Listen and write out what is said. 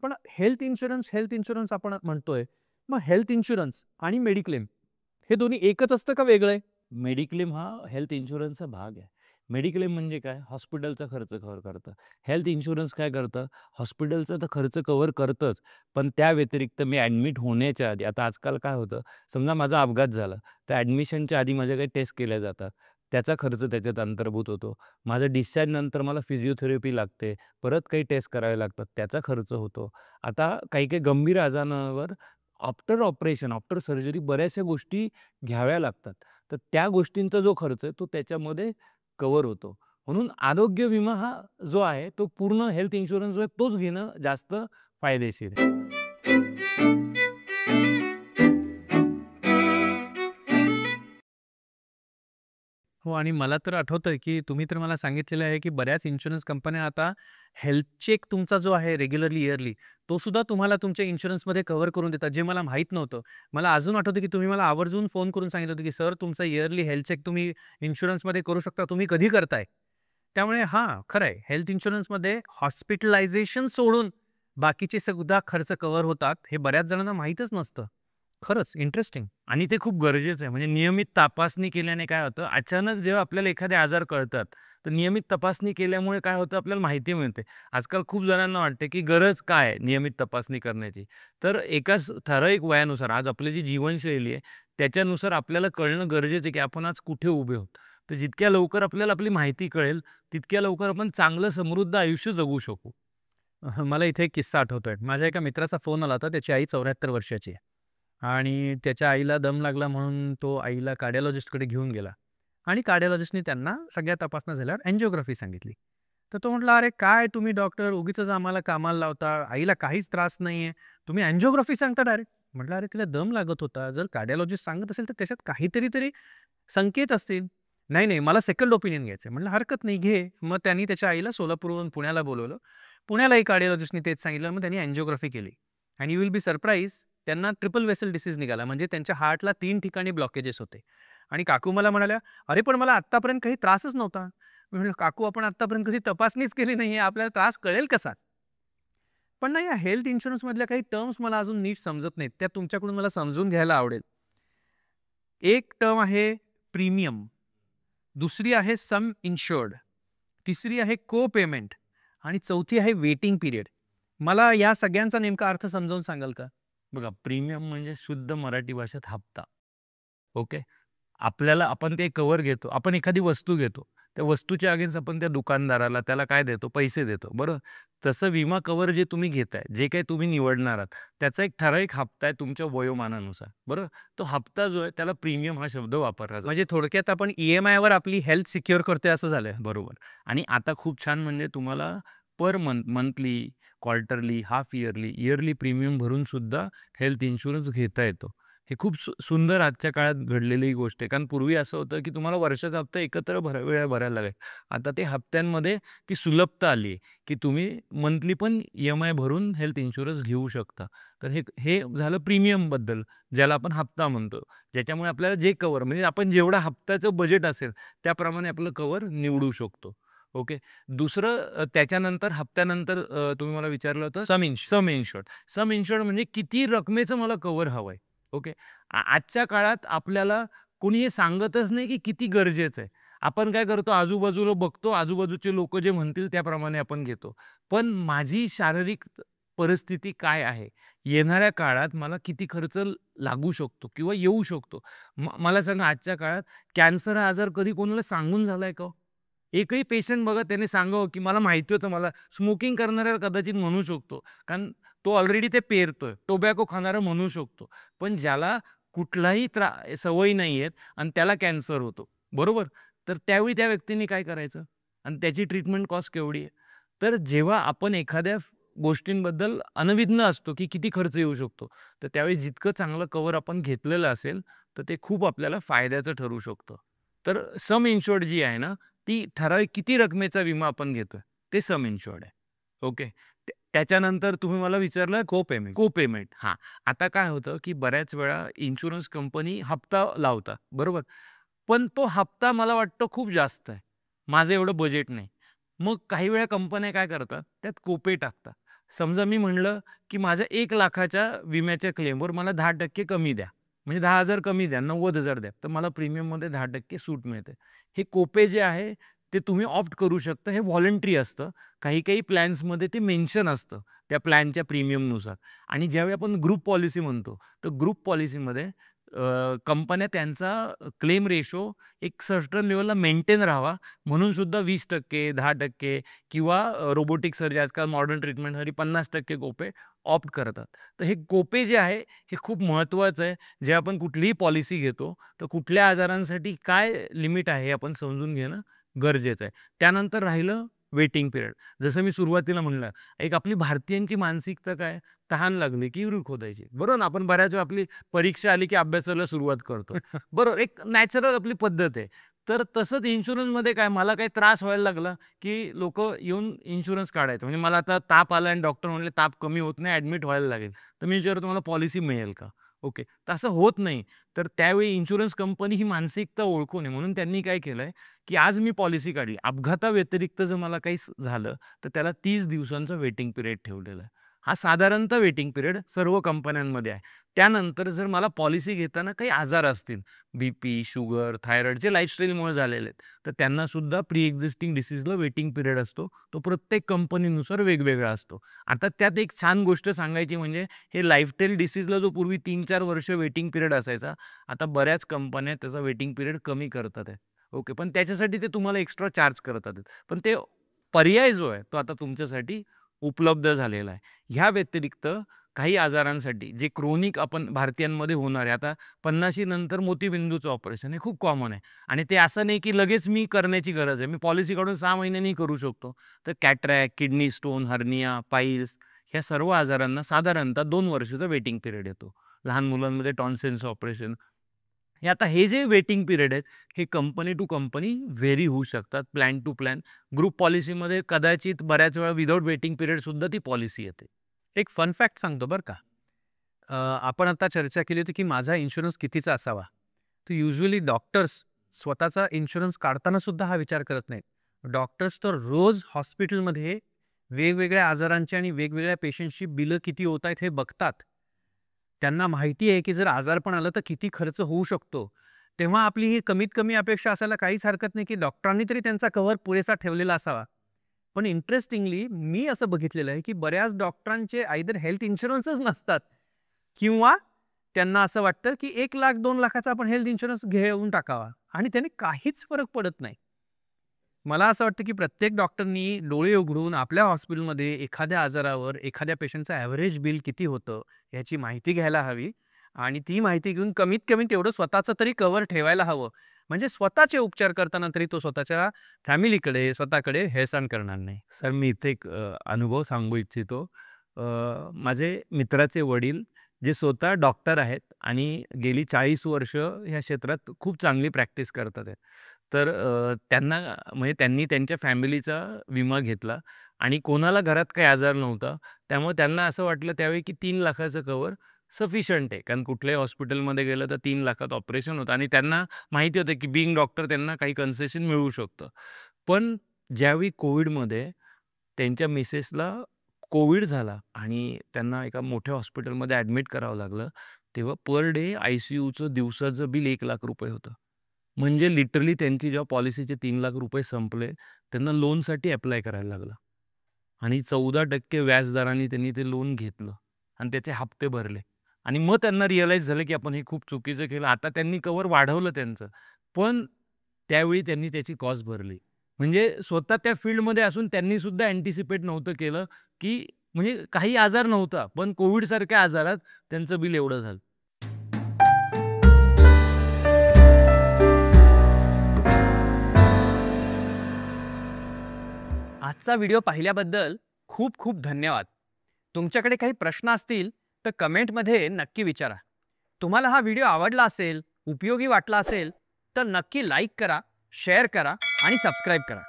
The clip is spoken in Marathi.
पण हेल्थ इन्शुरन्स आपण म्हणतोय, मग हेल्थ इन्शुरन्स आणि मेडिक्लेम हे दोन्ही एकच असतं का वेगळं आहे? मेडिक्लेम हा हेल्थ इन्शुरन्सचा भाग आहे. मेडिक्लेम म्हणजे काय? हॉस्पिटलचा खर्च कव्हर करतं. हेल्थ इन्शुरन्स काय करतं? हॉस्पिटलचा तर खर्च कव्हर करतंच, पण त्या व्यतिरिक्त मी ॲडमिट होण्याच्या आधी, आता आजकाल काय होतं, समजा माझा अपघात झाला, तर ॲडमिशनच्या आधी माझ्या काही टेस्ट केल्या जातात. त्याचा खर्च त्याच्यात अंतर्भूत होतो. माझं डिस्चार्जनंतर मला फिजिओथेरपी लागते, परत काही टेस्ट करावे लागतात, त्याचा खर्च होतो. आता काही-काही गंभीर आजारांवर आफ्टर ऑपरेशन, आफ्टर सर्जरी बऱ्याचशा गोष्टी घ्याव्या लागतात. तर त्या गोष्टींचा जो खर्च आहे तो त्याच्यामध्ये कव्हर होतो. म्हणून आरोग्य विमा हा जो आहे तो पूर्ण हेल्थ इन्शुरन्स जो आहे तोच घेणं जास्त फायदेशीर आहे. हो आणि मला तर आठवतंय, की तुम्ही तर मला सांगितलेलं आहे, की बऱ्याच इन्शुरन्स कंपन्या आता हेल्थ चेक तुमचा जो आहे रेग्युलरली इयरली, तो सुद्धा तुम्हाला तुमच्या इन्शुरन्समध्ये कव्हर करून देतात, जे मला माहीत नव्हतं. मला अजून आठवतं, की तुम्ही मला आवर्जून फोन करून सांगितलं होतं, की "सर तुमचा इयरली हेल्थ चेक तुम्ही इन्शुरन्समध्ये करू शकता. तुम्ही कधी करताय?" त्यामुळे हां, खरं आहे. हेल्थ इन्शुरन्समध्ये हॉस्पिटलायझेशन सोडून बाकीचे सुद्धा खर्च कव्हर होतात. हे बऱ्याच जणांना माहीतच नसतं. खरंच इंटरेस्टिंग. आणि ते खूप गरजेचं आहे. म्हणजे नियमित तपासणी केल्याने काय होतं, अचानक जेव्हा आपल्याला एखादे आजार कळतात, तर नियमित तपासणी केल्यामुळे काय होतं, आपल्याला माहिती मिळते. आजकाल खूप जणांना वाटते, की गरज काय आहे नियमित तपासणी करण्याची? तर एकाच ठराविक वयानुसार आज आपली जी जीवनशैली आहे, त्याच्यानुसार आपल्याला कळणं गरजेचं आहे, की आपण आज कुठे उभे आहोत. तर जितक्या लवकर आपल्याला आपली माहिती कळेल, तितक्या लवकर आपण चांगलं समृद्ध आयुष्य जगू शकू. मला इथे एक किस्सा आठवतोय. माझ्या एका मित्राचा फोन आला होता. त्याची आई 74 वर्षाची आहे आणि त्याच्या आईला दम लागला म्हणून तो आईला कार्डिओलॉजिस्टकडे घेऊन गेला आणि कार्डिओलॉजिस्टनी त्यांना सगळ्या तपासण्या झाल्यावर अँजिओग्राफी सांगितली. तर तो म्हटला, "अरे काय तुम्ही डॉक्टर उगीचच आम्हाला कामाला लावता. आईला काहीच त्रास नाहीये. तुम्ही अँजिओग्राफी सांगता डायरेक्ट." म्हटलं, "अरे तिला दम लागत होता. जर कार्डिओलॉजिस्ट सांगत असेल तर त्याच्यात काहीतरी संकेत असतील." "नाही, नाही मला सेकंड ओपिनियन घ्यायचंय." म्हटलं, "हरकत नाही घे." मग त्यांनी त्याच्या आईला सोलापूरहून पुण्याला बोलावलं. पुण्यालाही कार्डिओलॉजिस्टनी तेच सांगितलं. मग त्यांनी अँजिओग्राफी केली आणि यू विल बी सरप्राईज त्यांना ट्रिपल वेसल डिसीज निघाला. म्हणजे त्यांच्या हार्टला 3 ठिकाणी ब्लॉकेजेस होते. आणि काकू मला म्हणाल्या, "अरे पण मला आत्तापर्यंत काही त्रासच नव्हता." मी म्हटलं, "काकू आपण आत्तापर्यंत कधी तपासणीच केली नाहीये. आपल्याला त्रास कळेल कसा?" पण ना या हेल्थ इन्शुरन्समधल्या काही टर्म्स मला अजून नीट समजत नाहीत. त्या तुमच्याकडून मला समजून घ्यायला आवडेल. एक टर्म आहे प्रीमियम, दुसरी आहे सम इन्शुर्ड, तिसरी आहे को पेमेंट आणि चौथी आहे वेटिंग पिरियड. मला या सगळ्यांचा नेमका अर्थ समजावून सांगाल का? बघा, प्रीमियम म्हणजे शुद्ध मराठी भाषेत हप्ता. ओके. आपल्याला आपण ते कव्हर घेतो. आपण एखादी वस्तू घेतो. त्या वस्तूच्या अगेन्स्ट आपण त्या दुकानदाराला त्याला काय देतो? पैसे देतो. बरोबर? तसं विमा कव्हर जे तुम्ही घेताय, जे काही तुम्ही निवडणार आहात, त्याचा एक ठराविक हप्ता आहे तुमच्या वयोमानानुसार. बरोबर? तो हप्ता जो आहे त्याला प्रीमियम हा शब्द वापरला जातो. म्हणजे थोडक्यात आपण ईएमआयवर आपली हेल्थ सिक्युअर करतोय असं झालंय. बरोबर. आणि आता खूप छान म्हणजे तुम्हाला per monthly, quarterly, half yearly, yearly premium भरून सुद्धा हेल्थ इन्शुरन्स घेता येतो. हे खूप सुंदर आजच्या काळात घडलेली गोष्ट आहे. कारण पूर्वी असं होतं, की तुम्हाला वर्षाचा हप्ता एकत्र वेळा भरायला लागायचा. आता ते हप्त्यांमध्ये ती सुलभता आली आहे, की तुम्ही मंथली पण ईएमआय भरून हेल्थ इन्शुरन्स घेऊ शकता. तर हे हे झालं प्रीमियमबद्दल, ज्याला आपण हप्ता म्हणतो. ज्याच्यामुळे आपल्याला जे कव्हर म्हणजे आपण जेवढा हप्त्याचं बजेट असेल, त्याप्रमाणे आपलं कव्हर निवडू शकतो. ओके. दुसरं त्याच्यानंतर हप्त्यानंतर तुम्ही मला विचारलं होतं सम इन्श सम इन्शुर्ड. सम इन्शुर्ड म्हणजे किती रकमेचं मला कव्हर हवंय. ओके. आजच्या काळात आपल्याला कोणी हे सांगतच नाही, की किती गरजेचं आहे. आपण काय करतो आजूबाजूला बघतो, आजूबाजूचे लोकं जे म्हणतील त्याप्रमाणे आपण घेतो. पण माझी शारीरिक परिस्थिती काय आहे? येणाऱ्या काळात मला किती खर्च लागू शकतो किंवा येऊ शकतो? मला सांगा आजच्या काळात कॅन्सर हा आजार कधी कोणाला सांगून झालाय का हो? एकही पेशंट बघा त्याने सांगावं, की मला माहिती होतं मला स्मोकिंग करणाऱ्याला कदाचित म्हणू शकतो. कारण तो ऑलरेडी ते पेरतोय. टोबॅको खाणारा म्हणू शकतो. पण ज्याला कुठलाही सवयी नाहीयेत आणि त्याला कॅन्सर होतो. बरोबर? तर त्यावेळी त्या व्यक्तीने काय करायचं? आणि त्याची ट्रीटमेंट कॉस्ट केवढी आहे? तर जेव्हा आपण एखाद्या गोष्टींबद्दल अनभिज्ञ असतो, की किती खर्च येऊ शकतो. तर त्यावेळी जितकं चांगलं कव्हर आपण घेतलेलं असेल, तर ते खूप आपल्याला फायद्याचं ठरू शकतं. तर सम इन्शुर्ड जी आहे ना, ती ठराविक किती रकमेचा विमा आपण घेतोय, ते सम इन्शुर्ड आहे. ओके. त्याच्यानंतर तुम्ही मला विचारलं को पेमेंट. को-पेमेंट. हां. आता काय होतं, की बऱ्याच वेळा इन्शुरन्स कंपनी हप्ता लावतात, बरोबर? पण तो हप्ता मला वाटतं खूप जास्त आहे. माझं एवढं बजेट नाही. मग काही वेळा कंपन्या काय करतात, त्यात कोपे टाकतात. समजा मी म्हणलं की माझ्या 1 लाखाच्या विम्याच्या क्लेमवर मला 10% कमी द्या, म्हणजे 10,000 कमी द्या, 90,000 द्या, तर मला प्रीमियममध्ये 10% सूट मिळते. हे कोपे जे आहे ते तुम्ही ऑप्ट करू शकता. हे व्हॉलंटरी असतं. काही प्लॅन्समध्ये ते मेन्शन असतं त्या प्लॅनच्या प्रीमियमनुसार. आणि ज्यावेळी आपण ग्रुप पॉलिसी म्हणतो, तर ग्रुप पॉलिसीमध्ये कंपन्या त्यांचा क्लेम रेशो एक सर्टन लेव्हलला मेंटेन राहावा म्हणून सुद्धा 20%, 10% किंवा रोबोटिक सर्जरी आजकाल मॉडर्न ट्रीटमेंटसाठी 50% कोपे ऑप्ट करतात. तर हे कोपे जे आहे हे खूप महत्त्वाचं आहे. जे आपण कुठलीही पॉलिसी घेतो, तर कुठल्या आजारांसाठी काय लिमिट आहे हे आपण समजून घेणं गरजेचं आहे. त्यानंतर राहिलं वेटिंग पिरियड. जसं मी सुरुवातीला म्हणलं, एक आपली भारतीयांची मानसिकता काय, तहान लागली की विहीर खोदायची. बरोबर ना? आपण बऱ्याच वेळा आपली परीक्षा आली की अभ्यासाला सुरुवात करतो. बरोबर, एक नॅचरल आपली पद्धत आहे. तर तसंच इन्शुरन्समध्ये काय, मला काही त्रास व्हायला लागला की लोकं येऊन इन्शुरन्स काढायचं. म्हणजे मला आता ताप आला आणि डॉक्टर म्हणले ताप कमी होत नाही, ॲडमिट व्हायला लागेल. तर मी विचारतो तुम्हाला पॉलिसी मिळेल का? ओके. तसं होत नाही. तर त्यावेळी इन्शुरन्स कंपनी ही मानसिकता ओळखून आहे म्हणून त्यांनी काय केलंय की आज मी पॉलिसी काढली. अपघाताव्यतिरिक्त जर मला काही झालं, तर त्याला 30 दिवसांचा वेटिंग पिरियड ठेवलेला आहे. हा साधारणतः वेटिंग पिरियड सर्व कंपन्यांमध्ये आहे. त्यानंतर जर मला पॉलिसी घेताना काही आजार असतील, बीपी, शुगर, थायरॉईड जे लाईफस्टाईलमुळे झालेले आहेत, तर त्यांना सुद्धा प्री एक्झिस्टिंग डिसीजला वेटिंग पिरियड असतो. तो प्रत्येक कंपनीनुसार वेगवेगळा असतो. आता त्यात एक छान गोष्ट सांगायची म्हणजे हे लाईफस्टाईल डिसीजला जो पूर्वी 3-4 वर्ष वेटिंग पिरियड असायचा, आता बऱ्याच कंपन्या त्याचा वेटिंग पिरियड कमी करतात आहे. ओके. पण त्याच्यासाठी ते तुम्हाला एक्स्ट्रा चार्ज करतात आहेत. पण ते पर्याय जो आहे तो आता तुमच्यासाठी उपलब्ध झालेला आहे. ह्या व्यतिरिक्त काही आजारांसाठी जे क्रोनिक आपण भारतीयांमध्ये होणार आहे. आता 50शी नंतर मोतीबिंदूचं ऑपरेशन हे खूप कॉमन आहे आणि ते असं नाही की लगेच मी करण्याची गरज आहे. मी पॉलिसी काढून 6 महिन्यांनी करू शकतो. तर cataract, kidney stone, hernia, piles ह्या सर्व आजारांना साधारणतः 2 वर्षाचा वेटिंग पिरियड येतो. लहान मुलांमध्ये टॉन्सिलचं ऑपरेशन. हे जे वेटिंग पिरियड आहेत, हे कंपनी टू कंपनी व्हेरी होऊ शकतात, प्लॅन टू प्लॅन. ग्रुप पॉलिसीमध्ये कदाचित बऱ्याच वेळा विदाऊट वेटिंग पिरियड सुद्धा ती पॉलिसी येते. एक फन फॅक्ट सांगतो बरं का. आपण आता चर्चा केली होती की माझा इन्शुरन्स कितीचा असावा. तर युजुअली डॉक्टर्स स्वतःचा इन्शुरन्स काढताना सुद्धा हा विचार करत नाहीत. डॉक्टर्स तर रोज हॉस्पिटलमध्ये वेगवेगळ्या आजारांची आणि वेगवेगळ्या पेशंटची बिलं किती होत आहेत हे बघतात. त्यांना माहिती आहे की जर आजारपण आलं तर किती खर्च होऊ शकतो. तेव्हा आपली ही कमीत कमी अपेक्षा असायला काहीच हरकत नाही की डॉक्टरांनी तरी त्यांचा कव्हर पुरेसा ठेवलेला असावा. पण इंटरेस्टिंगली मी असं बघितलेलं आहे की बऱ्याच डॉक्टरांचे आयदर हेल्थ इन्शुरन्सच नसतात किंवा त्यांना असं वाटतं की 1 लाख 2 लाखाचा आपण हेल्थ इन्शुरन्स घेऊन टाकावा आणि त्याने काहीच फरक पडत नाही. मला असं वाटतं की प्रत्येक डॉक्टरनी डोळे उघडून आपल्या हॉस्पिटलमध्ये एखाद्या आजारावर एखाद्या पेशंटचं ॲव्हरेज बिल किती होतं याची माहिती घ्यायला हवी आणि ती माहिती घेऊन कमीत कमी तेवढं स्वतःचं तरी कव्हर ठेवायला हवं. म्हणजे स्वतःचे उपचार करताना तरी तो स्वतःच्या फॅमिलीकडे, स्वतःकडे हेळसांड करणार नाही. सर, मी इथे एक अनुभव सांगू इच्छितो. माझे मित्राचे वडील जे स्वतः डॉक्टर आहेत आणि गेली 40 वर्ष ह्या क्षेत्रात खूप चांगली प्रॅक्टिस करतात आहेत. तर त्यांना म्हणजे त्यांनी त्यांच्या फॅमिलीचा विमा घेतला आणि कोणाला घरात काही आजार नव्हता. त्यामुळे त्यांना असं वाटलं त्यावेळी की 3 लाखाचं कव्हर सफिशियंट आहे. कारण कुठल्याही हॉस्पिटलमध्ये गेलं तर 3 लाखात ऑपरेशन होतं आणि त्यांना माहिती होतं की बीइंग डॉक्टर त्यांना काही कन्सेशन मिळू शकतं. पण ज्यावेळी कोविडमध्ये त्यांच्या मिसेसला कोविड झाला आणि त्यांना एका मोठ्या हॉस्पिटलमध्ये ॲडमिट करावं लागलं, तेव्हा पर डे ICUचं दिवसाचं बिल ₹1,00,000 होतं. म्हणजे लिटरली त्यांची जेव्हा पॉलिसीचे ₹3,00,000 संपले, त्यांना लोनसाठी ॲप्लाय करायला लागलं आणि 14% व्याजदराने त्यांनी ते लोन घेतलं आणि त्याचे हप्ते भरले आणि मग त्यांना रिअलाईज झालं की आपण हे खूप चुकीचं केलं. आता त्यांनी कव्हर वाढवलं त्यांचं, पण त्यावेळी त्यांनी त्याची कॉस्ट भरली. म्हणजे स्वतः त्या फील्डमध्ये असून त्यांनी सुद्धा अँटिसिपेट नव्हतं केलं की म्हणजे काही आजार नव्हता, पण कोविडसारख्या आजारात त्यांचं बिल एवढं झालं. आजचा व्हिडिओ पाहिल्याबद्दल खूप खूप धन्यवाद. तुमच्याकडे काही प्रश्न असतील तर कमेंटमध्ये नक्की विचारा. तुम्हाला हा व्हिडिओ आवडला असेल, उपयोगी वाटला असेल तर नक्की लाईक करा, शेअर करा आणि सबस्क्राईब करा.